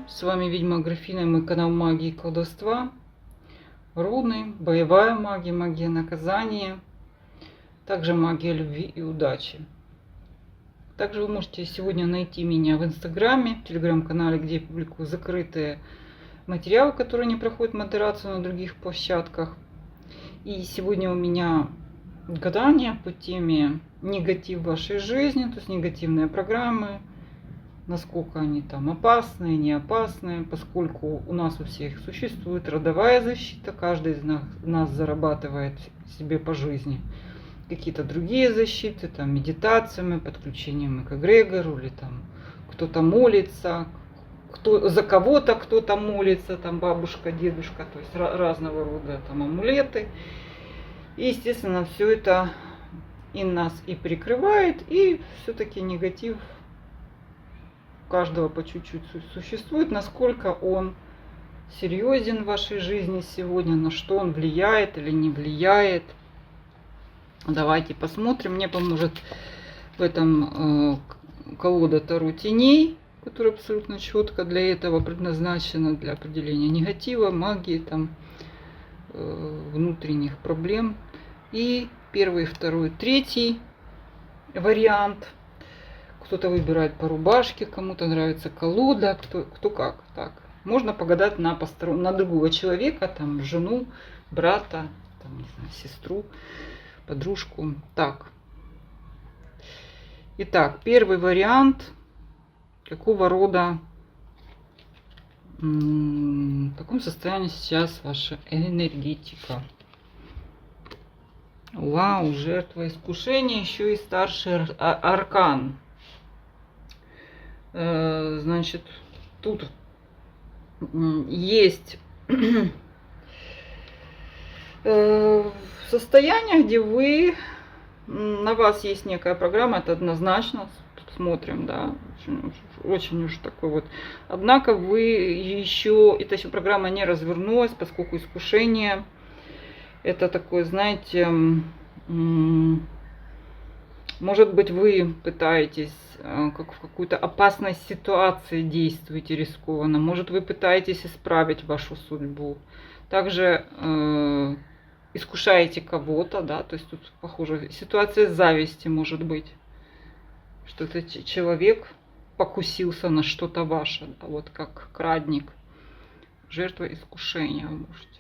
день, с вами ведьма Аграфена, мой канал магии и колдовства, руны, боевая магия, магия наказания, также магия любви и удачи. Также вы можете сегодня найти меня в инстаграме, в телеграм-канале, где я публикую закрытые материалы, которые не проходят модерацию на других площадках. И сегодня у меня гадание по теме негатив в вашей жизни, то есть негативные программы, насколько они там опасные, не опасные, поскольку у нас у всех существует родовая защита, каждый из нас зарабатывает себе по жизни какие-то другие защиты, там медитациями, подключением к эгрегору, или там кто-то молится, за кого-то кто-то молится, там бабушка, дедушка, то есть разного рода там амулеты. И, естественно, все это и нас и прикрывает, и все-таки негатив каждого по чуть-чуть существует, насколько он серьезен в вашей жизни сегодня, на что он влияет или не влияет. Давайте посмотрим. Мне поможет в этом колода Таро теней, которая абсолютно четко для этого предназначена, для определения негатива, магии, там, внутренних проблем. И первый, второй, третий вариант. Кто-то выбирает по рубашке, кому-то нравится колода, кто как. Так. Можно погадать на другого человека, там, жену, брата, там, не знаю, сестру, подружку. Так. Итак, первый вариант. Какого рода, в каком состоянии сейчас ваша энергетика? Вау, жертва искушения, еще и старший аркан. Значит, тут есть состояние, где вы, на вас есть некая программа, это однозначно, тут смотрим, да, очень уж такой вот. Однако вы еще, эта еще программа не развернулась, поскольку искушение, это такое, знаете, может быть, вы пытаетесь, как в какой-то опасной ситуации действуете рискованно. Может, вы пытаетесь исправить вашу судьбу. Также искушаете кого-то, да, то есть тут, похоже, ситуация зависти может быть. Что этот человек покусился на что-то ваше, да, вот как крадник. Жертва искушения вы можете.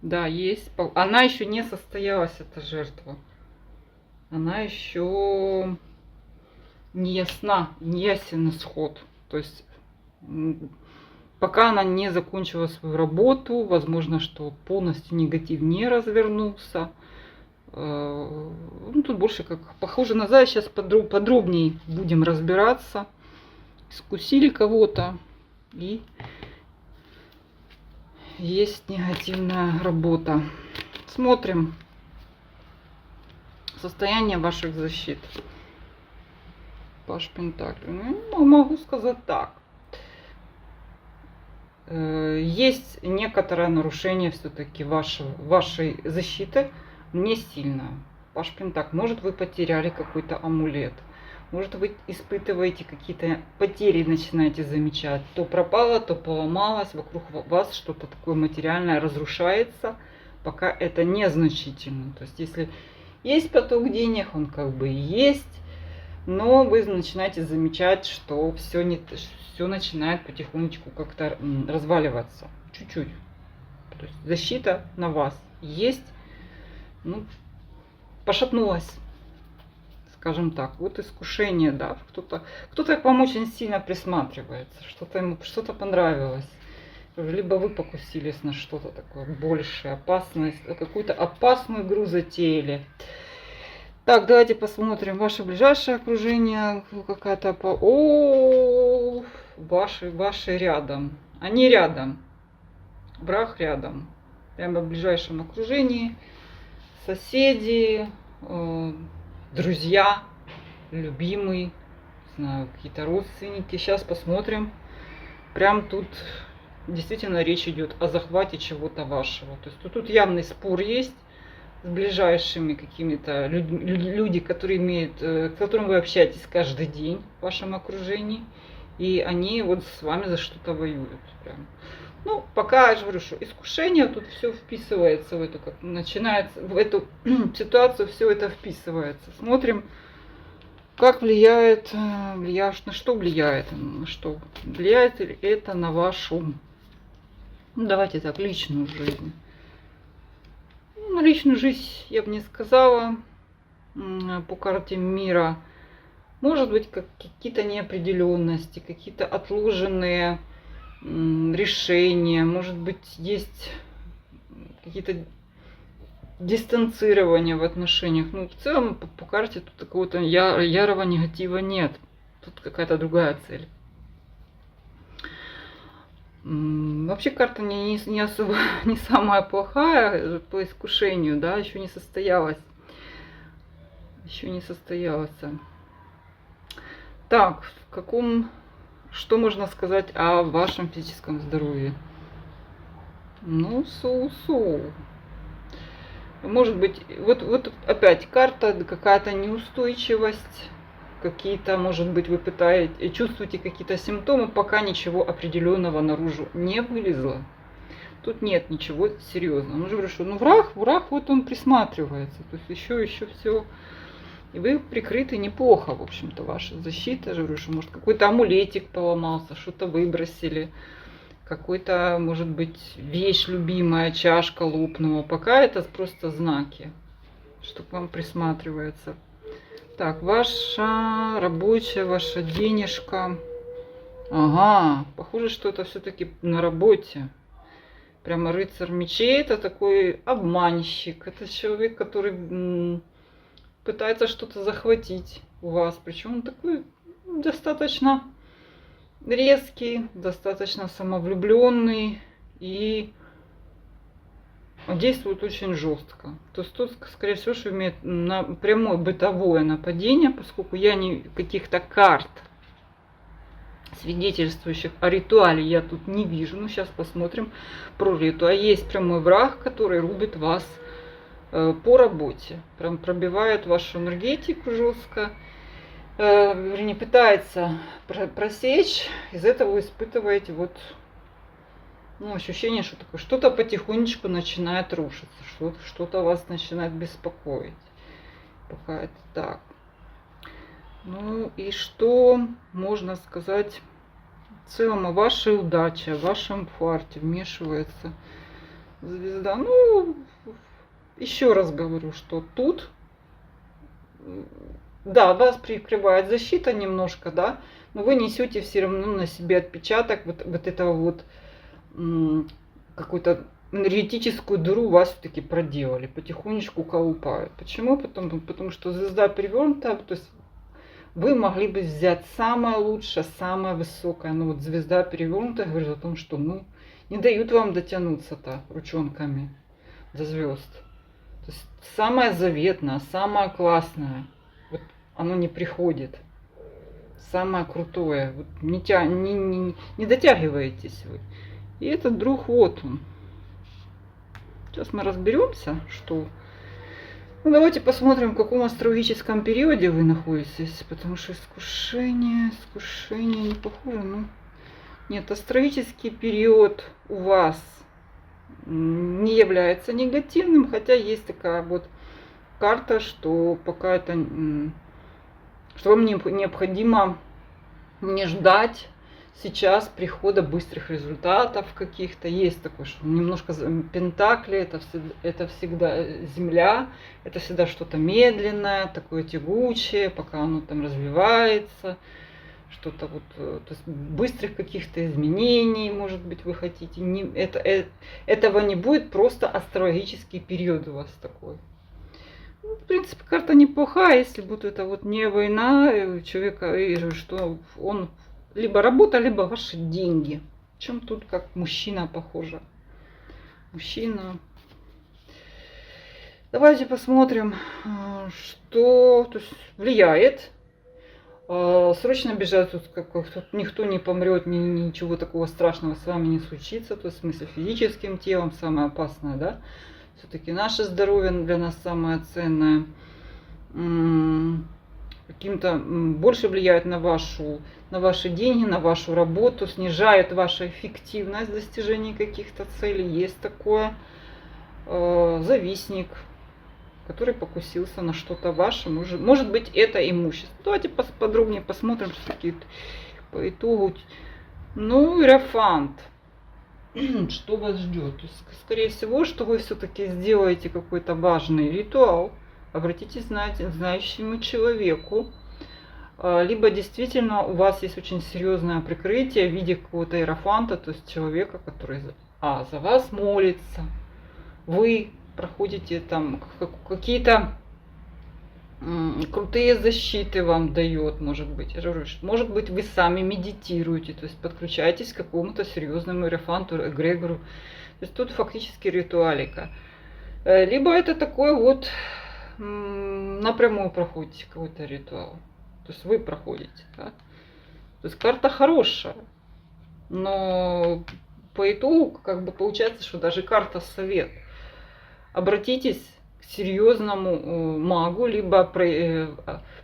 Да, есть. Она еще не состоялась, эта жертва. Она еще не ясна, не ясен исход. То есть пока она не закончила свою работу, возможно, что полностью негатив не развернулся. Ну, тут больше как похоже на зая. Сейчас подробнее будем разбираться. Искусили кого-то, и есть негативная работа. Смотрим состояние ваших защит. Паш Пентаклей. Ну, могу сказать так. Есть некоторое нарушение все-таки вашей защиты. Не сильно. Паш Пентаклей. Может, вы потеряли какой-то амулет. Может, вы испытываете какие-то потери, начинаете замечать. То пропало, то поломалось. Вокруг вас что-то такое материальное разрушается. Пока это незначительно. То есть, если есть поток денег, он как бы и есть. Но вы начинаете замечать, что все начинает потихонечку как-то разваливаться. Чуть-чуть. То есть защита на вас есть. Ну, пошатнулась. Скажем так, вот искушение, да, кто-то к вам очень сильно присматривается, что-то ему что-то понравилось, либо вы покусились на что-то такое большее, опасное, какую-то опасную игру затеяли. Так, давайте посмотрим ваше ближайшее окружение, какая-то ваши рядом, они рядом, враг рядом, прямо в ближайшем окружении, соседи, друзья, любимый, не знаю, какие-то родственники. Сейчас посмотрим. Прям тут действительно речь идет о захвате чего-то вашего. То есть тут явный спор есть с ближайшими какими-то людьми, которые с которыми вы общаетесь каждый день в вашем окружении. и они вот с вами за что-то воюют. Прям. Ну, пока я же говорю, что искушение тут все вписывается в эту, как начинается, в эту ситуацию все это вписывается. Смотрим, как влияет, на что влияет, на что влияет ли это на вашу, ну, давайте так, личную жизнь. Ну, на личную жизнь я бы не сказала по карте мира. Может быть, какие-то неопределенности, какие-то отложенные решения, может быть, есть какие-то дистанцирования в отношениях. Ну, в целом, по карте тут такого-то ярого негатива нет. Тут какая-то другая цель. Вообще карта не особо, не самая плохая по искушению, да, еще не состоялась. Еще не состоялась. Так, что можно сказать о вашем физическом здоровье? Ну, может быть, вот опять карта, какая-то неустойчивость, какие-то, может быть, вы чувствуете какие-то симптомы, пока ничего определенного наружу не вылезло. Тут нет ничего серьезного. Ну, же говорю, что враг, вот он присматривается. То есть еще все. И вы прикрыты неплохо, в общем-то, ваша защита. Я же говорю, что может какой-то амулетик поломался, что-то выбросили. Какой-то, может быть, вещь любимая, чашка лопнула. Пока это просто знаки, что к вам присматривается. Так, ваша рабочая, ваша денежка. Ага, похоже, что это все-таки на работе. Прямо рыцарь мечей, это такой обманщик. Это человек, который пытается что-то захватить у вас. Причем он такой достаточно резкий, достаточно самовлюбленный и действует очень жестко. То есть тут, скорее всего, что имеет прямое бытовое нападение, поскольку я каких-то карт, свидетельствующих о ритуале, я тут не вижу. Ну, сейчас посмотрим про ритуал. А есть прямой враг, который рубит вас по работе. Прям пробивает вашу энергетику жестко. Вернее, пытается просечь. Из этого вы испытываете ощущение, что такое, что-то потихонечку начинает рушиться, что-то вас начинает беспокоить. Пока это так. Ну и что можно сказать в целом о вашей удаче, о вашем фарте? Вмешивается звезда. Ну, еще раз говорю, что тут, да, вас прикрывает защита немножко, да, но вы несете все равно на себе отпечаток вот этого какую-то энергетическую дыру вас все-таки проделали, потихонечку колупают. Почему? Потому что звезда перевернута, то есть вы могли бы взять самое лучшее, самое высокое. Но вот звезда перевернутая говорит о том, что не дают вам дотянуться-то ручонками до звезд. То есть самое заветное, самое классное, вот оно не приходит. Самое крутое. Вот не дотягиваетесь вы. И этот друг вот он. Сейчас мы разберемся, что... Ну, давайте посмотрим, в каком астрологическом периоде вы находитесь. Потому что искушение не похоже. Ну, нет, астрологический период у вас не является негативным. Хотя есть такая вот карта, что пока это... Что вам необходимо не ждать сейчас прихода быстрых результатов каких-то. Есть такое, что немножко пентакли, это всегда земля, это всегда что-то медленное, такое тягучее, пока оно там развивается. Что-то то есть быстрых каких-то изменений, может быть, вы хотите. Этого не будет, просто астрологический период у вас такой. Ну, в принципе, карта неплохая, если будет это не война человека, и что он либо работа, либо ваши деньги. В чем тут как мужчина похоже. Мужчина. Давайте посмотрим, что то есть, влияет. Срочно бежать, тут никто не помрет, ничего такого страшного с вами не случится. То есть в смысле физическим телом самое опасное, да? Все-таки наше здоровье для нас самое ценное. каким-то больше влияют на ваши деньги, на вашу работу, снижают вашу эффективность достижения каких-то целей. Есть такое. Завистник, который покусился на что-то ваше. Может быть, это имущество. Давайте подробнее посмотрим, все-таки по итогу. Ну, Иерофант. Что вас ждет? Скорее всего, что вы все-таки сделаете какой-то важный ритуал. Обратитесь к знающему человеку. Либо действительно у вас есть очень серьезное прикрытие в виде какого-то иерофанта, то есть человека, который за вас молится. Вы проходите там какие-то крутые защиты вам дает, может быть. Может быть, вы сами медитируете, то есть подключаетесь к какому-то серьезному иерофанту, эгрегору. То есть тут фактически ритуалика. Либо это такой вот напрямую проходите какой-то ритуал. То есть вы проходите. Да? То есть карта хорошая. Но по итогу как бы получается, что даже карта совет. Обратитесь к серьезному магу, либо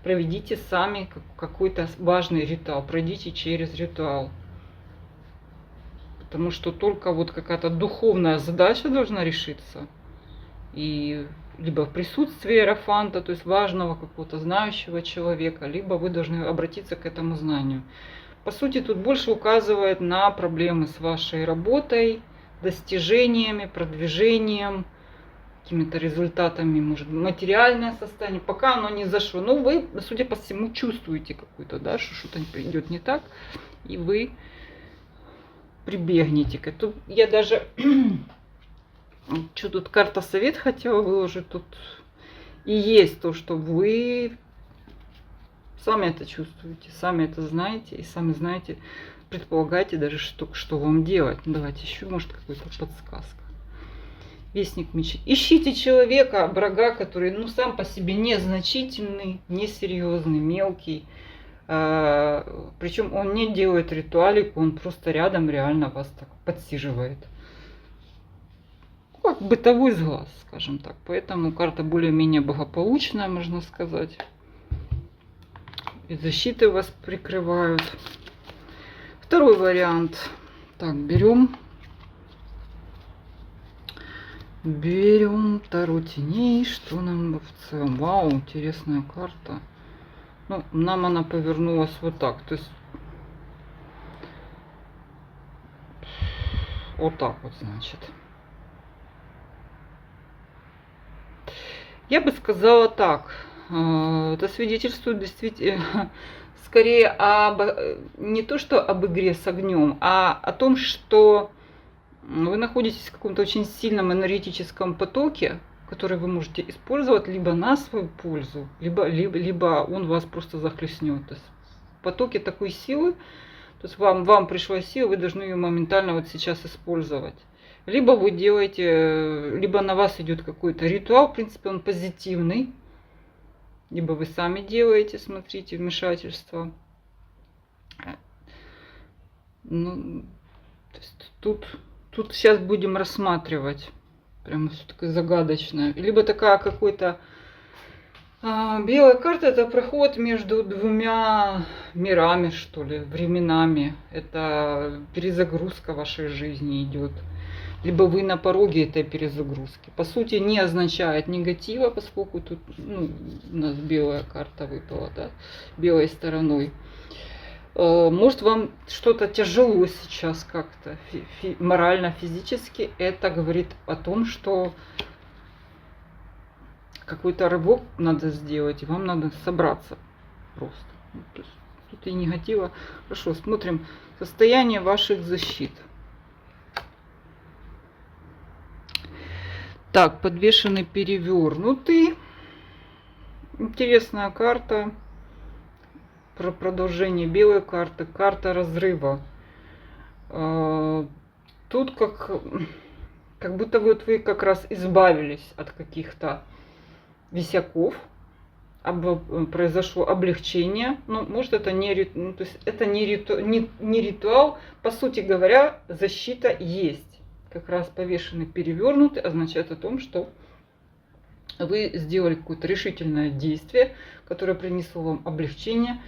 проведите сами какой-то важный ритуал, пройдите через ритуал. Потому что только вот какая-то духовная задача должна решиться. И либо в присутствии иерофанта, то есть важного какого-то знающего человека, либо вы должны обратиться к этому знанию. По сути, тут больше указывает на проблемы с вашей работой, достижениями, продвижением, какими-то результатами, может быть, материальное состояние. Пока оно не зашло. Но вы, судя по всему, чувствуете какую-то, да, что что-то идет не так, и вы прибегнете к этому. Я даже что тут карта совет хотела выложить, тут и есть то, что вы сами это чувствуете, сами это знаете, и сами знаете, предполагаете даже, что вам делать. Ну, давайте еще, может, какая-то подсказка. Вестник мечей. Ищите человека, врага, который сам по себе незначительный, несерьезный, мелкий. Причем он не делает ритуалику, он просто рядом реально вас так подсиживает. Как бытовой сглаз, скажем так. Поэтому карта более-менее благополучная, можно сказать. И защиты вас прикрывают. Второй вариант. Так, берем Таро теней. Что нам в целом? Вау, интересная карта. Ну, нам она повернулась вот так. То есть вот так вот, значит. Я бы сказала так. Это свидетельствует действительно скорее не то, что об игре с огнем, а о том, что вы находитесь в каком-то очень сильном энергетическом потоке, который вы можете использовать либо на свою пользу, либо он вас просто захлестнет. То есть в потоке такой силы, то есть вам пришла сила, вы должны ее моментально вот сейчас использовать. Либо вы делаете, либо на вас идет какой-то ритуал, в принципе, он позитивный, либо вы сами делаете, смотрите, вмешательство. Ну, то есть тут сейчас будем рассматривать. Прямо все такое загадочное. Либо такая какой-то белая карта, это проход между двумя мирами, что ли, временами. Это перезагрузка вашей жизни идет. Либо вы на пороге этой перезагрузки. По сути, не означает негатива, поскольку тут у нас белая карта выпала, да, белой стороной. Может, вам что-то тяжело сейчас как-то, морально, физически. Это говорит о том, что какой-то рывок надо сделать, и вам надо собраться просто. То есть, тут и негатива. Хорошо, смотрим состояние ваших защит. Так, подвешенный, перевернутый. Интересная карта. Про продолжение белой карты. Карта разрыва. Тут как будто вот вы как раз избавились от каких-то висяков. Произошло облегчение. Ну, может, это то есть это не ритуал. По сути говоря, защита есть. Как раз повешенный, перевернутый означает о том, что вы сделали какое-то решительное действие, которое принесло вам облегчение.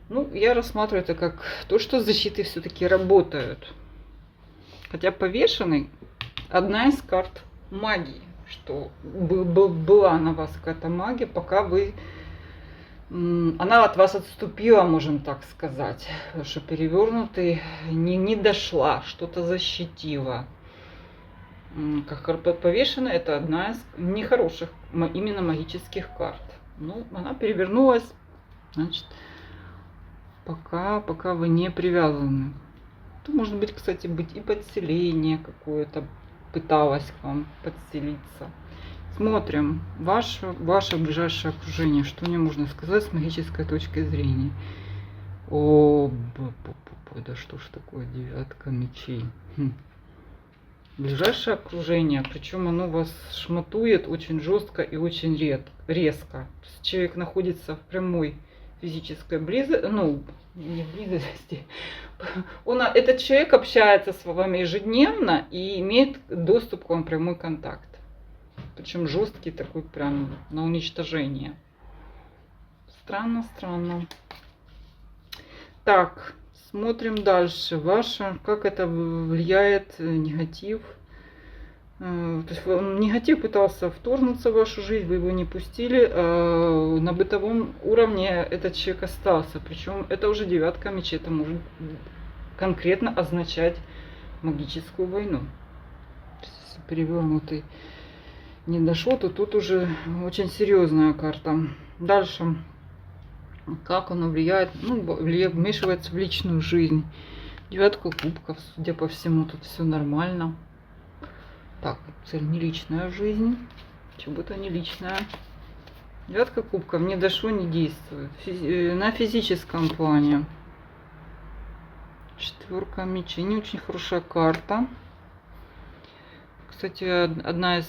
Ну, я рассматриваю это как то, что защиты все-таки работают. Хотя повешенный одна из карт магии, что была на вас какая-то магия, пока вы... Она от вас отступила, можем так сказать. Что перевернутый не дошла, что-то защитила. Как повешенная, это одна из нехороших именно магических карт. Ну, она перевернулась, значит, пока вы не привязаны. То может быть, кстати, быть и подселение какое-то пыталось к вам подселиться. Смотрим ваше ближайшее окружение. Что мне можно сказать с магической точки зрения? О, да что ж такое, 9 мечей. Ближайшее окружение, причем оно вас шматует очень жестко и очень резко. Человек находится в прямой физической близости, ну, не близости. Этот человек общается с вами ежедневно и имеет доступ к вам, прямой контакт. Причем жесткий такой, прям на уничтожение. Странно. Так, смотрим дальше. Как это влияет негатив. То есть негатив пытался вторгнуться в вашу жизнь, вы его не пустили. На бытовом уровне этот человек остался. Причем это уже 9 мечей. Это может конкретно означать магическую войну. Если перевернутый не дошло, то тут уже очень серьезная карта. Дальше. Как оно влияет? Ну, вмешивается в личную жизнь. 9 кубков, судя по всему, тут все нормально. Так, цель не личная жизнь. Чего-то не личная. 9 кубков не дошло, не действует. На физическом плане. 4 мечей. Не очень хорошая карта. Кстати, одна из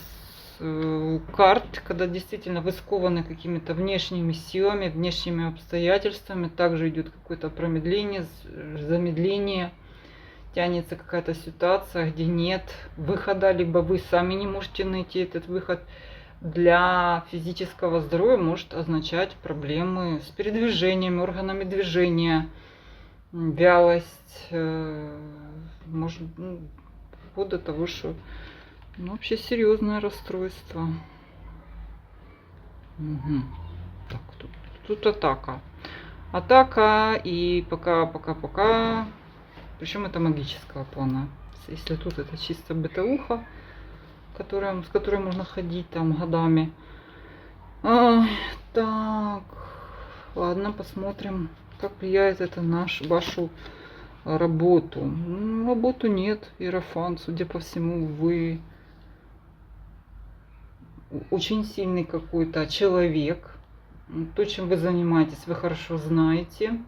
карт, когда действительно вы скованы какими-то внешними силами, внешними обстоятельствами. Также идет какое-то промедление, замедление. Тянется какая-то ситуация, где нет выхода, либо вы сами не можете найти этот выход. Для физического здоровья может означать проблемы с передвижением, органами движения, вялость, может, вплоть до того, что вообще серьезное расстройство. Угу. Так, тут атака. Атака и пока. Причем это магического плана. Если тут это чисто бытовуха, с которой можно ходить там годами. Так, ладно, посмотрим, как влияет это на вашу работу. Работу нет, Иерофант, судя по всему, вы очень сильный какой-то человек. То, чем вы занимаетесь, вы хорошо знаете.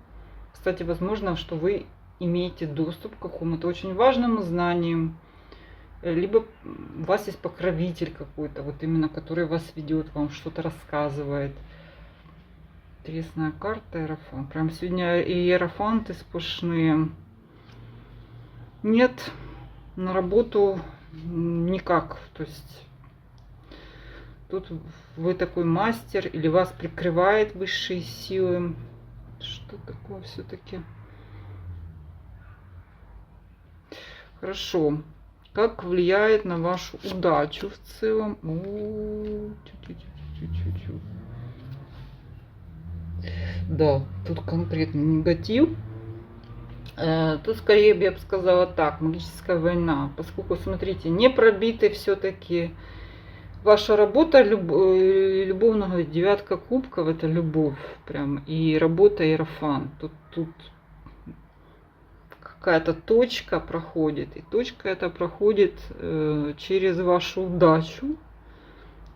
Кстати, возможно, что вы имеете доступ к какому-то очень важному знанию. Либо у вас есть покровитель какой-то, вот именно который вас ведет, вам что-то рассказывает. Интересная карта, Иерофант. Прям сегодня иерофанты сплошные. Нет, на работу никак. То есть тут вы такой мастер, или вас прикрывает высшие силы. Что такое все-таки? Хорошо. Как влияет на вашу удачу в целом? Да, тут конкретно негатив. Тут скорее бы я бы сказала так, магическая война. Поскольку, смотрите, не пробиты все-таки ваша работа, любовного 9 кубков, это любовь прям. И работа Иерофант. Тут какая-то точка проходит, и точка эта проходит через вашу удачу,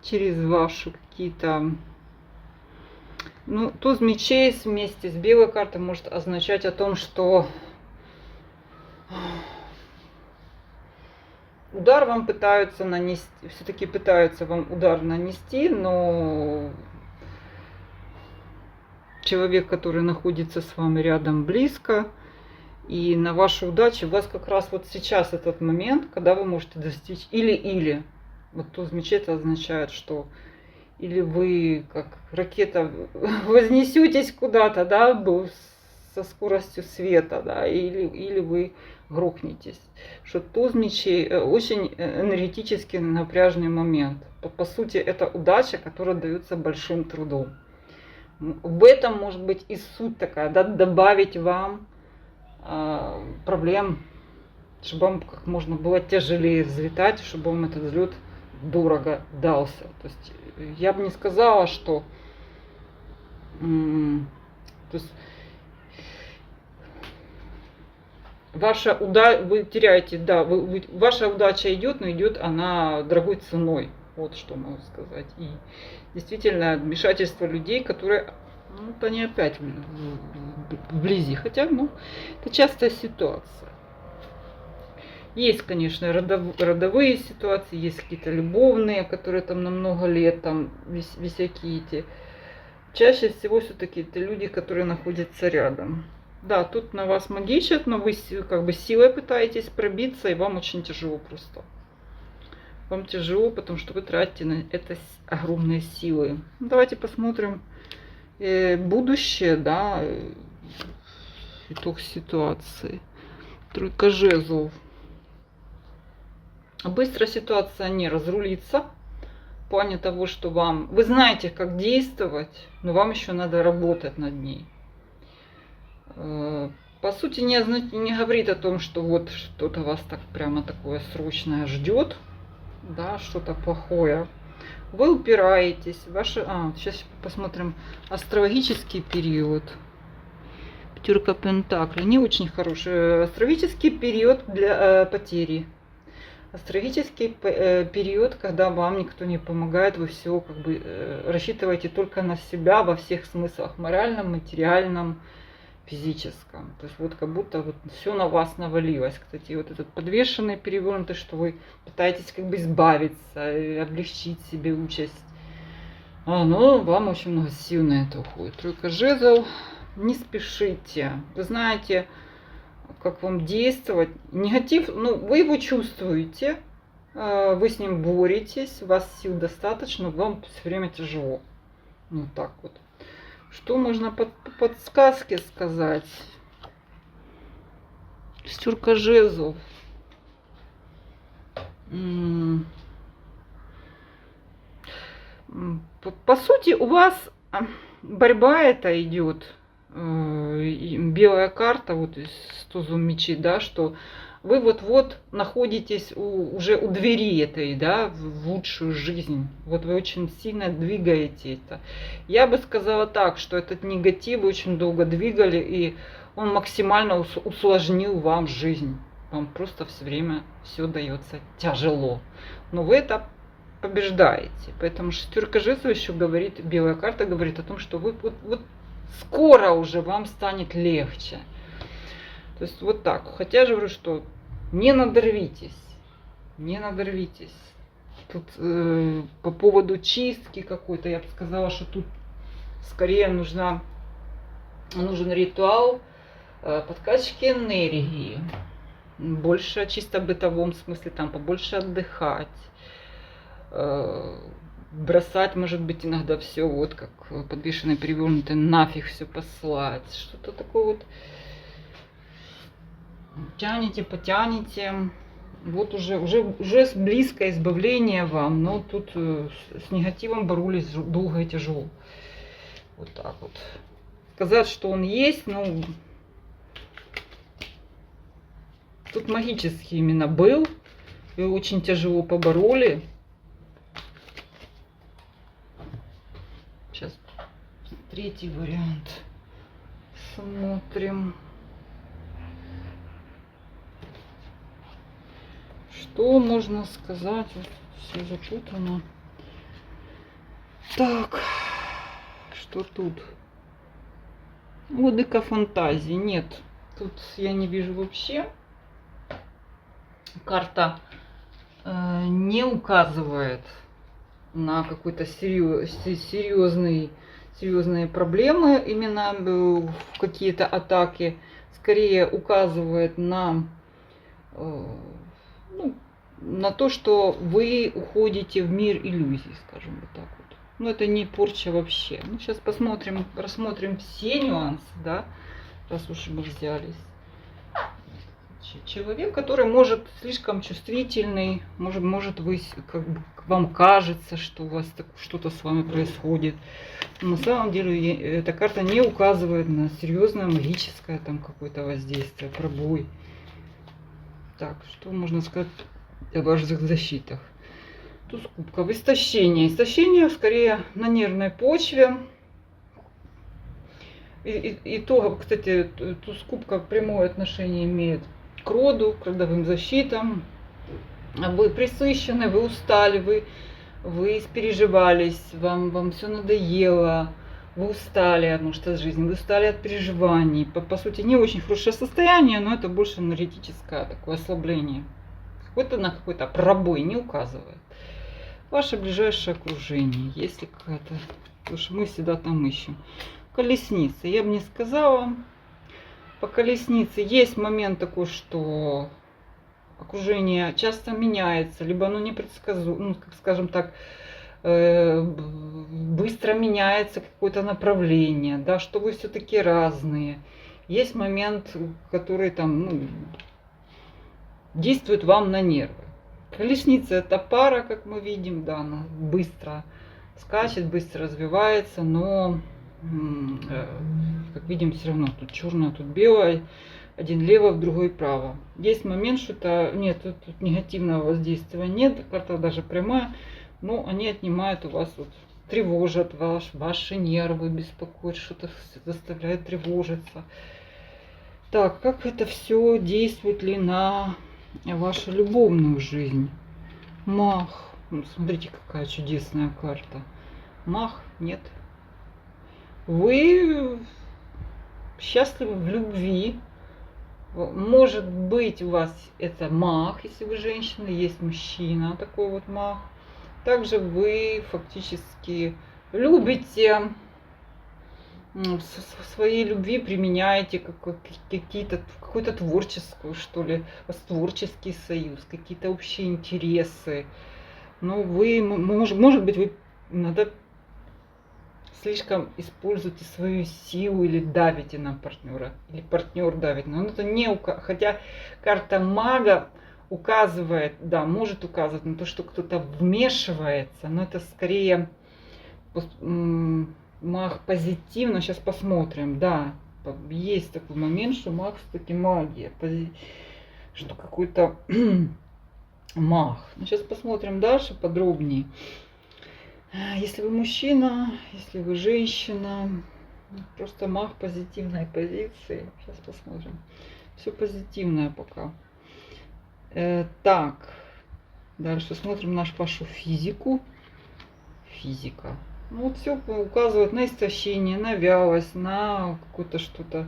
через ваши какие-то... Ну, туз мечей вместе с белой картой может означать о том, что удар вам пытаются нанести, все-таки пытаются вам удар нанести, но человек, который находится с вами рядом, близко, и на вашу удачу у вас как раз вот сейчас этот момент, когда вы можете достичь или. Вот туз мечей это означает, что или вы как ракета вознесетесь куда-то, да, со скоростью света, да, или вы грохнетесь. Что туз мечей очень энергетически напряжный момент. По сути, это удача, которая дается большим трудом. В этом может быть и суть такая, да, добавить вам проблем, чтобы вам как можно было тяжелее взлетать, чтобы вам этот взлет дорого дался. То есть я бы не сказала, что то есть, ваша удача, вы теряете, да, ваша удача идет, но идет она дорогой ценой. Вот что могу сказать. И действительно, вмешательство людей, которые, ну, они опять вблизи. Хотя, ну, это частая ситуация. Есть, конечно, родовые ситуации, есть какие-то любовные, которые там на много лет там всякие эти. Чаще всего все-таки это люди, которые находятся рядом. Да, тут на вас магичат, но вы как бы силой пытаетесь пробиться, и вам очень тяжело просто. Вам тяжело, потому что вы тратите на это огромные силы. Давайте посмотрим будущее, да, итог ситуации. Тройка жезлов. Быстро ситуация не разрулится. В плане того, что вам... Вы знаете, как действовать, но вам еще надо работать над ней. По сути, не говорит о том, что вот что-то вас так прямо такое срочное ждет. Да, что-то плохое. Вы упираетесь. Сейчас посмотрим астрологический период. Пятерка пентаклей. Не очень хороший. Астрологический период для потери. Астрологический период, когда вам никто не помогает, вы все как бы рассчитываете только на себя во всех смыслах. Моральном, материальном, физическом. То есть вот как будто вот все на вас навалилось. Кстати, вот этот подвешенный, перевернутый, что вы пытаетесь как бы избавиться, облегчить себе участь. Но вам очень много сил на это уходит. Тройка жезлов. Не спешите. Вы знаете, как вам действовать. Негатив, ну, вы его чувствуете, вы с ним боретесь, у вас сил достаточно, вам все время тяжело. Вот так вот. Что можно по подсказке сказать? Шестерка жезлов. По сути, у вас борьба эта идет. Белая карта, вот из тузом мечей, да, что вы вот-вот находитесь уже у двери этой, да, в лучшую жизнь. Вот вы очень сильно двигаете это. Я бы сказала так, что этот негатив вы очень долго двигали, и он максимально усложнил вам жизнь. Вам просто все время все дается тяжело. Но вы это побеждаете. Поэтому шестерка жезлов еще говорит, белая карта говорит о том, что вы вот скоро уже вам станет легче. То есть вот так. Хотя я же говорю, что не надорвитесь. Не надорвитесь. Тут по поводу чистки какой-то, я бы сказала, что тут скорее нужен ритуал подкачки энергии. Больше чисто в бытовом смысле, там побольше отдыхать. Бросать, может быть, иногда все, вот как подвешенное, перевернутое, нафиг все послать. Что-то такое вот. Тянете, потянете. Вот уже близкое избавление вам, но тут с негативом боролись долго и тяжело. Вот так вот. Сказать, что он есть, ну, тут магический именно был. И очень тяжело побороли. Сейчас третий вариант смотрим. Что можно сказать? Вот все запутано. Так, что тут? Владыка фантазии. Нет, тут я не вижу вообще. Карта не указывает на какой-то серьезные проблемы, именно какие-то атаки. Скорее указывает на то, что вы уходите в мир иллюзий, скажем вот так вот. Но это не порча вообще. Ну, сейчас посмотрим, рассмотрим все нюансы, да, раз уж мы взялись. Человек, который может слишком чувствительный, может вы, как бы, вам кажется, что у вас что-то с вами происходит. Но на самом деле эта карта не указывает на серьезное магическое там какое-то воздействие, пробой. Так, что можно сказать о ваших защитах? Туз кубков. Истощение. Истощение скорее на нервной почве. И то, кстати, туз кубков прямое отношение имеет к роду, к родовым защитам. Вы пресыщены, вы устали, вы испереживались, вам все надоело, вы устали, может, от жизни, вы устали от переживаний. По сути, не очень хорошее состояние, но это больше энергетическое такое ослабление. На какой-то пробой не указывает. Ваше ближайшее окружение, если какая-то, потому что мы всегда там ищем. Колесница, я бы не сказала. По колеснице есть момент такой, что окружение часто меняется, либо оно непредсказуемо, ну, как скажем так, быстро меняется какое-то направление, да, что вы все-таки разные. Есть момент, который там, ну, действует вам на нервы. Колесница это пара, как мы видим, да, она быстро скачет, быстро развивается, но как видим, все равно тут черное, тут белое, один лево, другой право. Есть момент, что это нет, тут негативного воздействия нет, карта даже прямая, но они отнимают у вас, вот, тревожат ваши нервы, беспокоят, что-то заставляет тревожиться. Так, как это все действует ли на вашу любовную жизнь? Мах. Смотрите, какая чудесная карта. Мах, нет. Вы счастливы в любви. Может быть, у вас это мах, если вы женщина, есть мужчина, такой вот мах. Также вы фактически любите, в своей любви применяете какую-то творческую, что ли, творческий союз, какие-то общие интересы. Но вы, может быть, вы иногда слишком используете свою силу или давите на партнера, или партнер давит. Но это не хотя карта мага указывает, да, может указывать на то, что кто-то вмешивается, но это скорее маг позитивно. Сейчас посмотрим, да, есть такой момент, что маг все-таки магия, что какой-то маг. Но сейчас посмотрим дальше подробнее. Если вы мужчина, если вы женщина, просто маг позитивной позиции. Сейчас посмотрим. Все позитивное пока. Так, дальше смотрим вашу физику. Физика. Ну вот все указывает на истощение, на вялость, на какое-то что-то.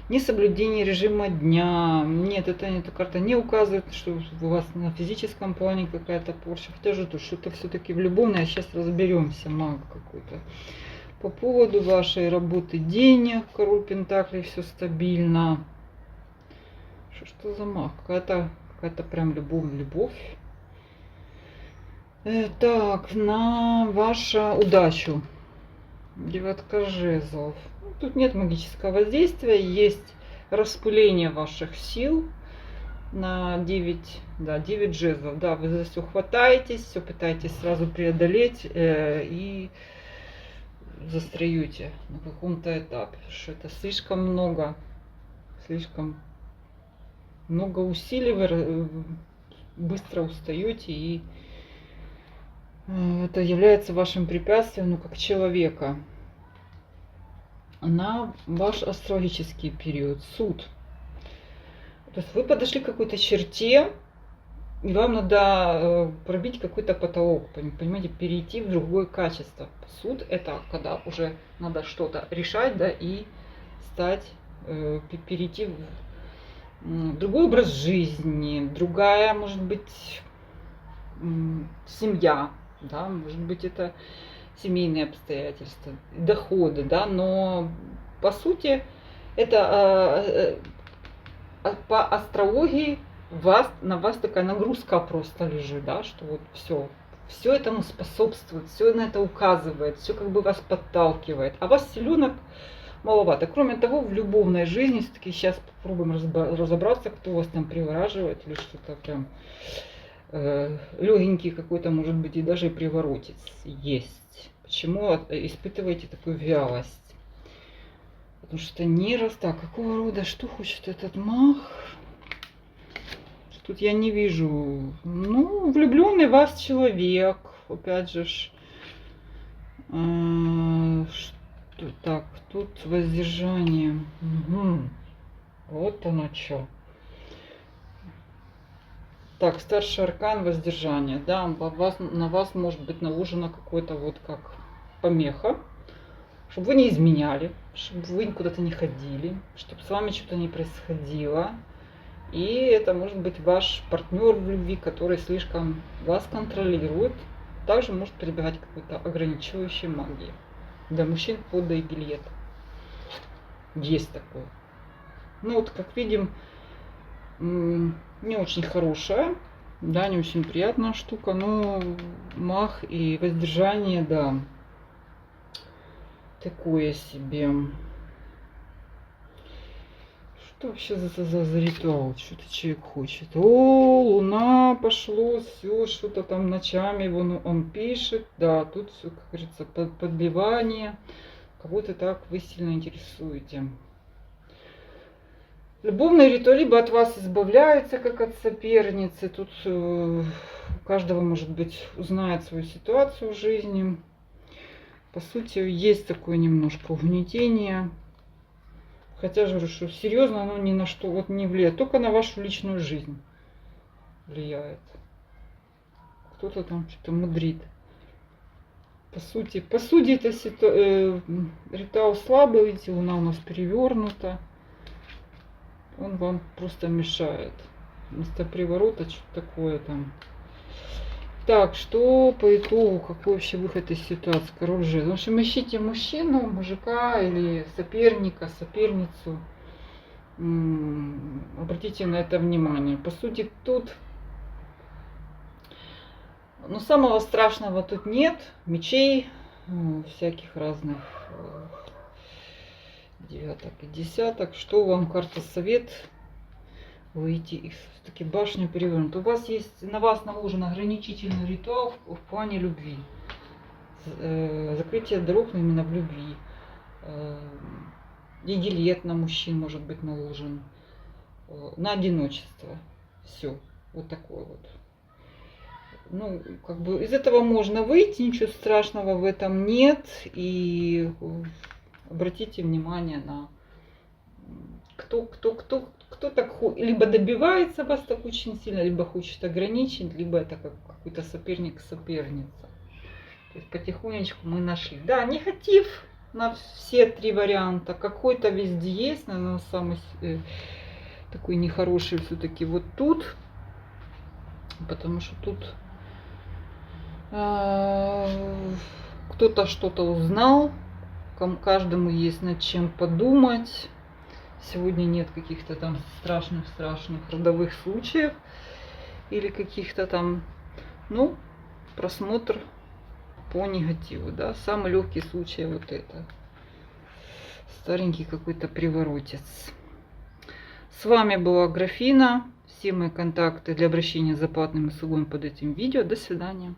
Несоблюдение режима дня. Нет, эта карта не указывает, что у вас на физическом плане какая-то порча. Хотя же тут что-то все-таки в любовной. А сейчас разберемся, маг какой-то. По поводу вашей работы, денег, король пентаклей, все стабильно. Что за маг? Какая-то прям любовь. Так, на вашу удачу. Девятка жезлов. Тут нет магического воздействия, есть распыление ваших сил на 9 жезлов. Да, вы за все хватаетесь, все пытаетесь сразу преодолеть и застряете на каком-то этапе. Что это слишком много усилий, вы быстро устаете, и это является вашим препятствием, ну, как человека. На ваш астрологический период, суд. То есть вы подошли к какой-то черте, и вам надо пробить какой-то потолок, понимаете, перейти в другое качество. Суд это когда уже надо что-то решать, да, и перейти в другой образ жизни, другая, может быть, семья, да, может быть, это семейные обстоятельства, доходы, да, но по сути это по астрологии на вас такая нагрузка просто лежит, да, что вот все, все этому способствует, все на это указывает, все как бы вас подталкивает. А вас силенок маловато. Кроме того, в любовной жизни, все-таки сейчас попробуем разобраться, кто вас там привораживает или что-то прям легенький какой-то, может быть, и даже приворотец есть. Почему испытываете такую вялость? Потому что не раз так, какого рода, что хочет этот маг? Тут я не вижу. Ну, влюбленный в вас человек. Опять же, что так, тут воздержание. Угу. Вот оно что. Так, старший аркан воздержание. Да, на вас может быть наложено какое-то вот как помеха. Чтобы вы не изменяли, чтобы вы куда-то не ходили, чтобы с вами что-то не происходило. И это может быть ваш партнер в любви, который слишком вас контролирует. Также может прибегать к какой-то ограничивающей магии. Для мужчин под Гильет. Есть такое. Ну вот, как видим, не очень хорошая, да, не очень приятная штука, но маг и воздержание, да, такое себе. Что вообще за ритуал? Что-то человек хочет. О, луна пошло, все, что-то там ночами он пишет. Да, тут все, как говорится, подбивание. Кого-то так вы сильно интересуете. Любовный ритуал либо от вас избавляется, как от соперницы. Тут у каждого, может быть, узнает свою ситуацию в жизни. По сути, есть такое немножко угнетение. Хотя же говорю, что серьезно оно ни на что вот не влияет, только на вашу личную жизнь влияет. Кто-то там что-то мудрит. По сути это ритуал слабый, видите, луна у нас перевернута. Он вам просто мешает. Вместо приворота что-то такое там. Так, что по итогу, какой вообще выход из ситуации? Король жезлов. В общем, ищите мужчину, мужика или соперника, соперницу. Обратите на это внимание. По сути, тут, ну, самого страшного тут нет. Мечей, всяких разных девяток и десяток. Что вам карта совет? Выйти из таки башня перевернута. У вас есть, на вас наложен ограничительный ритуал в плане любви. Закрытие дорог именно в любви. Гильет на мужчин может быть наложен. На одиночество. Все. Вот такое вот. Ну, как бы из этого можно выйти, ничего страшного в этом нет. И обратите внимание на кто так либо добивается вас так очень сильно, либо хочет ограничить, либо это как какой-то соперник-соперница. То есть потихонечку мы нашли. Да, негатив на все три варианта. Какой-то везде есть, наверное, самый такой нехороший все-таки вот тут. Потому что тут кто-то что-то узнал. Каждому есть над чем подумать. Сегодня нет каких-то там страшных родовых случаев или каких-то там, ну, просмотр по негативу, да. Самый легкий случай вот это. Старенький какой-то приворотец. С вами была Графина. Все мои контакты для обращения за платными услугами под этим видео. До свидания.